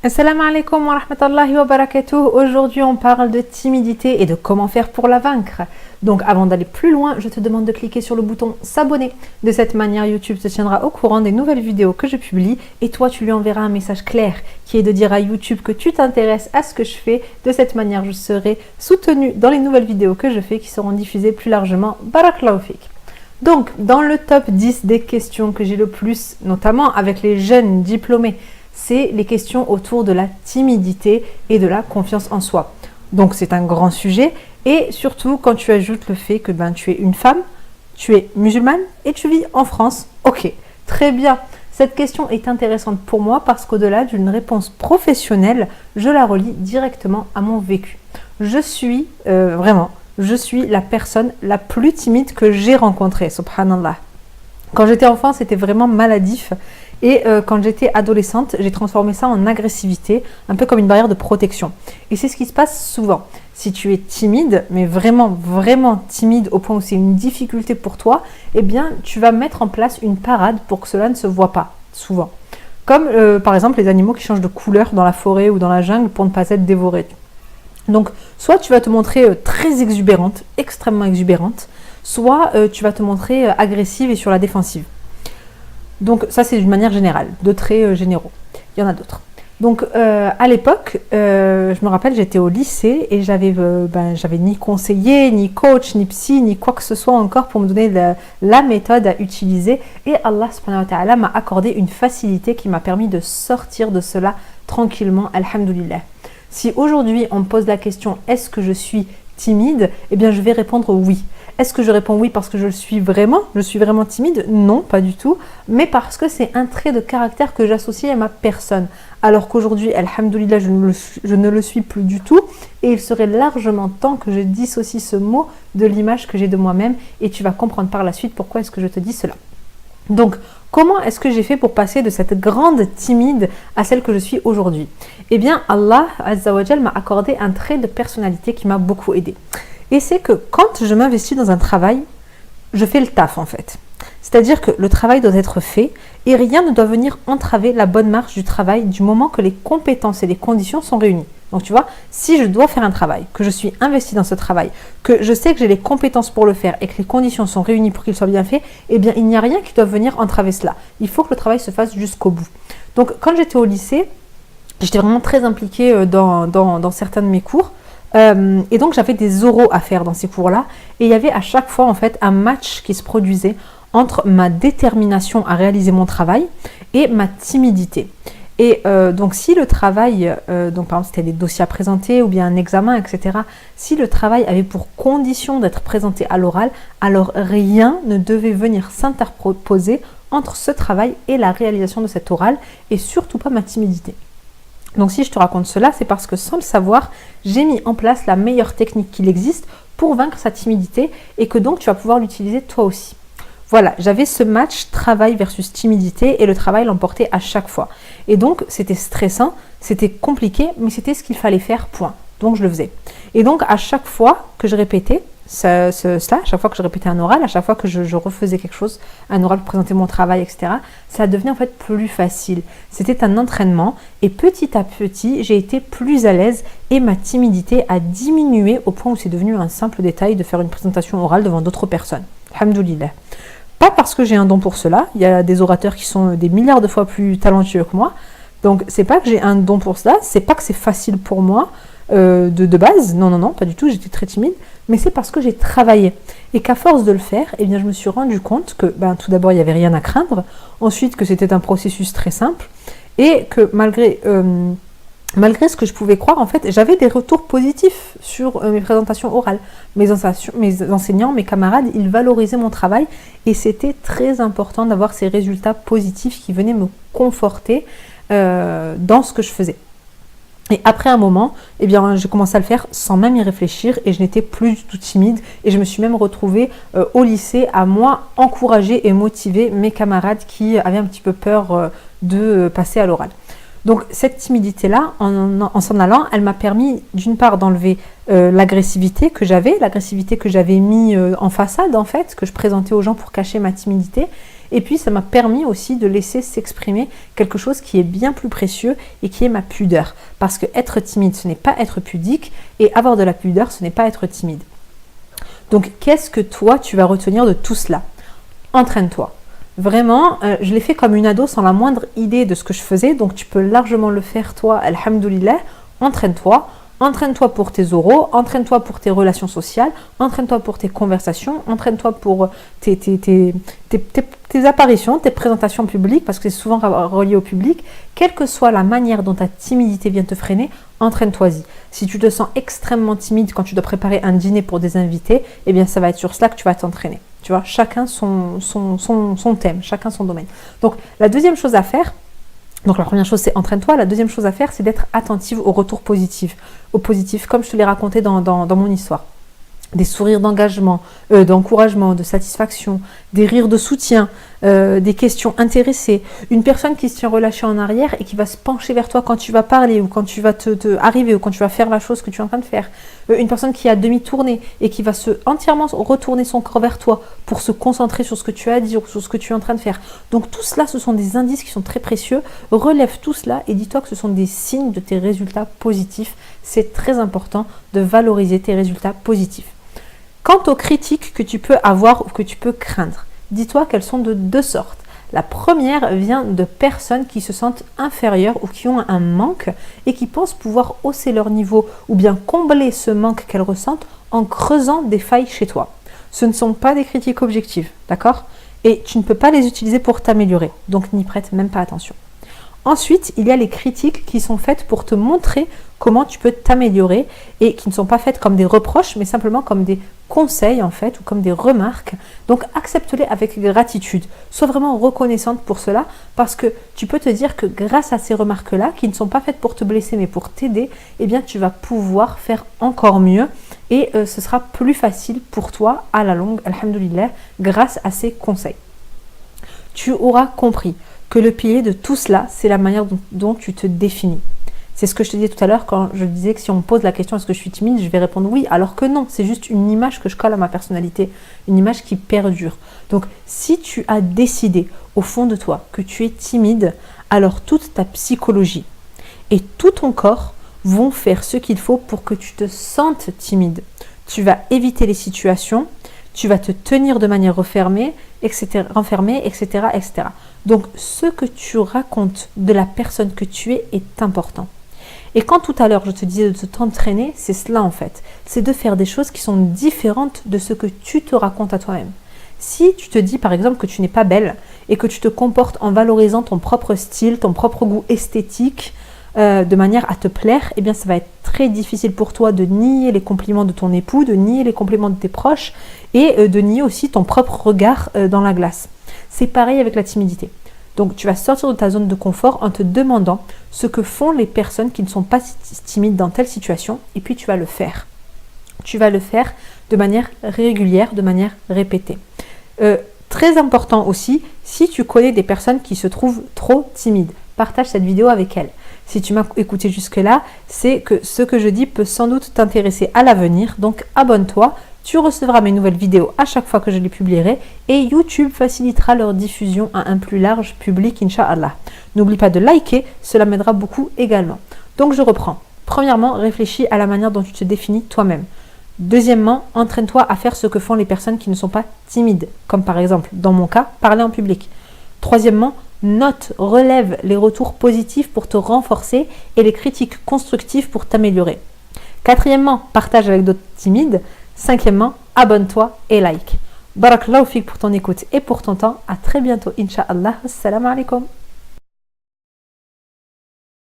Assalamu alaikum wa rahmatullahi wa barakatuh. Aujourd'hui, on parle de timidité et de comment faire pour la vaincre. Donc, avant d'aller plus loin, je te demande de cliquer sur le bouton s'abonner. De cette manière, YouTube te tiendra au courant des nouvelles vidéos que je publie et toi, tu lui enverras un message clair qui est de dire à YouTube que tu t'intéresses à ce que je fais. De cette manière, je serai soutenue dans les nouvelles vidéos que je fais qui seront diffusées plus largement. Barakallahu fik. Donc, dans le top 10 des questions que j'ai le plus, notamment avec les jeunes diplômés, c'est les questions autour de la timidité et de la confiance en soi. Donc c'est un grand sujet et surtout quand tu ajoutes le fait que tu es une femme, tu es musulmane et tu vis en France. Ok, très bien. Cette question est intéressante pour moi parce qu'au-delà d'une réponse professionnelle, je la relie directement à mon vécu. Je suis la personne la plus timide que j'ai rencontrée, subhanallah. Quand j'étais enfant, c'était vraiment maladif. Et quand j'étais adolescente, j'ai transformé ça en agressivité, un peu comme une barrière de protection. Et c'est ce qui se passe souvent. Si tu es timide, mais vraiment, vraiment timide au point où c'est une difficulté pour toi, eh bien, tu vas mettre en place une parade pour que cela ne se voit pas, souvent. Comme par exemple les animaux qui changent de couleur dans la forêt ou dans la jungle pour ne pas être dévorés. Donc, soit tu vas te montrer très exubérante, extrêmement exubérante, soit tu vas te montrer agressive et sur la défensive. Donc ça c'est d'une manière générale, de traits généraux. Il y en a d'autres. Donc à l'époque, je me rappelle, j'étais au lycée et j'avais ni conseiller, ni coach, ni psy, ni quoi que ce soit encore pour me donner la méthode à utiliser. Et Allah subhanahu wa ta'ala m'a accordé une facilité qui m'a permis de sortir de cela tranquillement, alhamdoulilah. Si aujourd'hui on me pose la question, est-ce que je suis timide? Eh bien je vais répondre oui. Est-ce que je réponds oui parce que je suis vraiment timide? Non, pas du tout, mais parce que c'est un trait de caractère que j'associe à ma personne. Alors qu'aujourd'hui, alhamdoulilah, je ne le suis plus du tout et il serait largement temps que je dissocie ce mot de l'image que j'ai de moi-même et tu vas comprendre par la suite pourquoi est-ce que je te dis cela. Donc, comment est-ce que j'ai fait pour passer de cette grande timide à celle que je suis aujourd'hui? Eh bien, Allah Azza wa Jal m'a accordé un trait de personnalité qui m'a beaucoup aidé. Et c'est que quand je m'investis dans un travail, je fais le taf en fait. C'est-à-dire que le travail doit être fait et rien ne doit venir entraver la bonne marche du travail du moment que les compétences et les conditions sont réunies. Donc tu vois, si je dois faire un travail, que je suis investi dans ce travail, que je sais que j'ai les compétences pour le faire et que les conditions sont réunies pour qu'il soit bien fait, eh bien il n'y a rien qui doit venir entraver cela. Il faut que le travail se fasse jusqu'au bout. Donc quand j'étais au lycée, j'étais vraiment très impliquée dans certains de mes cours. Et donc j'avais des oraux à faire dans ces cours-là et il y avait à chaque fois en fait un match qui se produisait entre ma détermination à réaliser mon travail et ma timidité. Et donc si le travail, donc par exemple c'était des dossiers à présenter ou bien un examen, etc. Si le travail avait pour condition d'être présenté à l'oral, alors rien ne devait venir s'interposer entre ce travail et la réalisation de cet oral et surtout pas ma timidité. Donc si je te raconte cela, c'est parce que sans le savoir, j'ai mis en place la meilleure technique qu'il existe pour vaincre sa timidité et que donc tu vas pouvoir l'utiliser toi aussi. Voilà, j'avais ce match travail versus timidité et le travail l'emportait à chaque fois. Et donc c'était stressant, c'était compliqué, mais c'était ce qu'il fallait faire, point. Donc je le faisais. Et donc à chaque fois que je répétais cela, à chaque fois que je répétais un oral, à chaque fois que je refaisais quelque chose, un oral pour présenter mon travail, etc., ça devenait en fait plus facile. C'était un entraînement et petit à petit, j'ai été plus à l'aise et ma timidité a diminué au point où c'est devenu un simple détail de faire une présentation orale devant d'autres personnes. Alhamdoulilah. Pas parce que j'ai un don pour cela, il y a des orateurs qui sont des milliards de fois plus talentueux que moi, donc c'est pas que j'ai un don pour cela, c'est pas que c'est facile pour moi, de base, non, pas du tout, j'étais très timide, mais c'est parce que j'ai travaillé et qu'à force de le faire, eh bien, je me suis rendu compte que tout d'abord, il n'y avait rien à craindre, ensuite que c'était un processus très simple et que malgré ce que je pouvais croire, en fait, j'avais des retours positifs sur mes présentations orales. Mes enseignants, mes camarades, ils valorisaient mon travail et c'était très important d'avoir ces résultats positifs qui venaient me conforter dans ce que je faisais. Et après un moment, eh bien, j'ai commencé à le faire sans même y réfléchir et je n'étais plus du tout timide et je me suis même retrouvée au lycée à moi encourager et motiver mes camarades qui avaient un petit peu peur de passer à l'oral. Donc cette timidité-là, en s'en allant, elle m'a permis d'une part d'enlever l'agressivité que j'avais mis en façade en fait, que je présentais aux gens pour cacher ma timidité. Et puis ça m'a permis aussi de laisser s'exprimer quelque chose qui est bien plus précieux et qui est ma pudeur. Parce que être timide, ce n'est pas être pudique, et avoir de la pudeur, ce n'est pas être timide. Donc qu'est-ce que toi, tu vas retenir de tout cela? Entraîne-toi. Vraiment, je l'ai fait comme une ado sans la moindre idée de ce que je faisais, donc tu peux largement le faire toi, alhamdoulilah. Entraîne-toi. Entraîne-toi pour tes oraux, entraîne-toi pour tes relations sociales, entraîne-toi pour tes conversations, entraîne-toi pour tes apparitions, tes présentations publiques, parce que c'est souvent relié au public. Quelle que soit la manière dont ta timidité vient te freiner, entraîne-toi-y. Si tu te sens extrêmement timide quand tu dois préparer un dîner pour des invités, eh bien ça va être sur cela que tu vas t'entraîner. Tu vois, chacun son thème, chacun son domaine. Donc la deuxième chose à faire, donc la première chose c'est entraîne-toi, la deuxième chose à faire c'est d'être attentive aux retours positifs, comme je te l'ai raconté dans mon histoire. Des sourires d'engagement, d'encouragement, de satisfaction, des rires de soutien, des questions intéressées, une personne qui se tient relâchée en arrière et qui va se pencher vers toi quand tu vas parler ou quand tu vas te arriver ou quand tu vas faire la chose que tu es en train de faire, une personne qui a demi-tourné et qui va entièrement retourner son corps vers toi pour se concentrer sur ce que tu as à dire ou sur ce que tu es en train de faire. Donc tout cela, ce sont des indices qui sont très précieux. Relève tout cela et dis-toi que ce sont des signes de tes résultats positifs. C'est très important de valoriser tes résultats positifs. Quant aux critiques que tu peux avoir ou que tu peux craindre, dis-toi qu'elles sont de deux sortes. La première vient de personnes qui se sentent inférieures ou qui ont un manque et qui pensent pouvoir hausser leur niveau ou bien combler ce manque qu'elles ressentent en creusant des failles chez toi. Ce ne sont pas des critiques objectives, d'accord? Et tu ne peux pas les utiliser pour t'améliorer, donc n'y prête même pas attention. Ensuite, il y a les critiques qui sont faites pour te montrer comment tu peux t'améliorer et qui ne sont pas faites comme des reproches, mais simplement comme des conseils en fait ou comme des remarques. Donc accepte-les avec gratitude. Sois vraiment reconnaissante pour cela parce que tu peux te dire que grâce à ces remarques-là, qui ne sont pas faites pour te blesser mais pour t'aider, eh bien tu vas pouvoir faire encore mieux et ce sera plus facile pour toi à la longue, alhamdoulilah, grâce à ces conseils. Tu auras compris que le pilier de tout cela, c'est la manière dont tu te définis. C'est ce que je te disais tout à l'heure quand je disais que si on me pose la question est-ce que je suis timide, je vais répondre oui, alors que non, c'est juste une image que je colle à ma personnalité, une image qui perdure. Donc si tu as décidé au fond de toi que tu es timide, alors toute ta psychologie et tout ton corps vont faire ce qu'il faut pour que tu te sentes timide. Tu vas éviter les situations, tu vas te tenir de manière renfermée, etc. Donc, ce que tu racontes de la personne que tu es est important. Et quand tout à l'heure, je te disais de t'entraîner, c'est cela en fait. C'est de faire des choses qui sont différentes de ce que tu te racontes à toi-même. Si tu te dis par exemple que tu n'es pas belle et que tu te comportes en valorisant ton propre style, ton propre goût esthétique, de manière à te plaire, eh bien ça va être très difficile pour toi de nier les compliments de ton époux, de nier les compliments de tes proches et de nier aussi ton propre regard dans la glace. C'est pareil avec la timidité. Donc tu vas sortir de ta zone de confort en te demandant ce que font les personnes qui ne sont pas timides dans telle situation et puis tu vas le faire. Tu vas le faire de manière régulière, de manière répétée. Très important aussi, si tu connais des personnes qui se trouvent trop timides, partage cette vidéo avec elles. Si tu m'as écouté jusque-là, c'est que ce que je dis peut sans doute t'intéresser à l'avenir. Donc abonne-toi, tu recevras mes nouvelles vidéos à chaque fois que je les publierai et YouTube facilitera leur diffusion à un plus large public, Inch'Allah. N'oublie pas de liker, cela m'aidera beaucoup également. Donc je reprends. Premièrement, réfléchis à la manière dont tu te définis toi-même. Deuxièmement, entraîne-toi à faire ce que font les personnes qui ne sont pas timides, comme par exemple, dans mon cas, parler en public. Troisièmement, note, relève les retours positifs pour te renforcer et les critiques constructives pour t'améliorer. Quatrièmement, partage avec d'autres timides. Cinquièmement, abonne-toi et like. Barakallahu fik pour ton écoute et pour ton temps. À très bientôt, Inch'Allah. Assalamu alaikum.